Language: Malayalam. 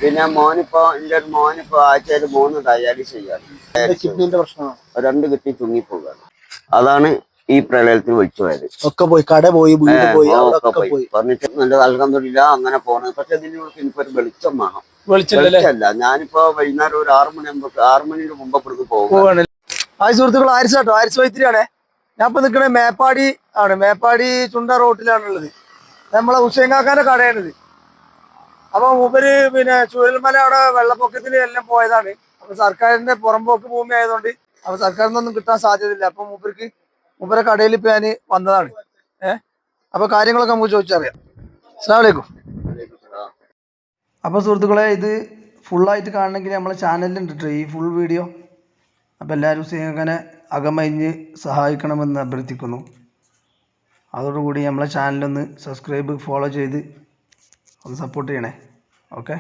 പിന്നെ മോനിപ്പോ ആഴ്ചയിൽ 3 ഡയാലിസ് ചെയ്യാറ്. കിഡ്നിന്റെ പ്രശ്നമാണ്. 2 കിഡ്നി ചുങ്ങിപ്പോകാണ്. അതാണ് ഈ പ്രളയത്തിൽ വിളിച്ചു പോയത്. ഒക്കെ പോയി, കട പോയി, വീട് പോയി, ഫർണിച്ചർ നല്ല അൽഹംദുലില്ലാ അങ്ങനെ പോണ്. പക്ഷെ എനിക്കൊരു വെളിച്ചം വേണം. വെളിച്ചല്ല, ഞാനിപ്പോ വൈകുന്നേരം ഒരു 6 മണിക്ക് മുമ്പ് ഇവിടുന്ന് പോകും. സുഹൃത്തുക്കൾ, ആരിസ് വൈത്തിരിയാണേ. ഞാൻ ഇപ്പൊ നിൽക്കണേ മേപ്പാടി ആണ്. മേപ്പാടി ചുണ്ട റോട്ടിലാണുള്ളത്. നമ്മളെ ഹുസൈൻ കാക്കാന്റെ കടയാണിത്. അപ്പൊ മൂപ്പര് പിന്നെ ചുഴൽമല അവിടെ വെള്ളപ്പൊക്കത്തിന് എല്ലാം പോയതാണ്. അപ്പൊ സർക്കാരിന്റെ പുറമ്പോക്ക് ഭൂമി ആയതുകൊണ്ട് അപ്പൊ സർക്കാരിൽ നിന്നൊന്നും കിട്ടാൻ സാധ്യതയില്ല. അപ്പൊ മൂപ്പരെ കടയിൽ ഇപ്പൊ ഞാൻ വന്നതാണ്. അപ്പൊ കാര്യങ്ങളൊക്കെ നമുക്ക് ചോദിച്ചറിയാം. അസ്സലാമു അലൈക്കും. അപ്പോൾ സുഹൃത്തുക്കളെ, ഇത് ഫുള്ളായിട്ട് കാണണമെങ്കിൽ നമ്മളെ ചാനലിലുണ്ട് ഈ ഫുൾ വീഡിയോ. അപ്പോൾ എല്ലാവരും അങ്ങനെ അകമഴിഞ്ഞ് സഹായിക്കണമെന്ന് അഭ്യർത്ഥിക്കുന്നു. അതോടുകൂടി നമ്മളെ ചാനലൊന്ന് സബ്സ്ക്രൈബ്, ഫോളോ ചെയ്ത് ഒന്ന് സപ്പോർട്ട് ചെയ്യണേ. ഓക്കെ.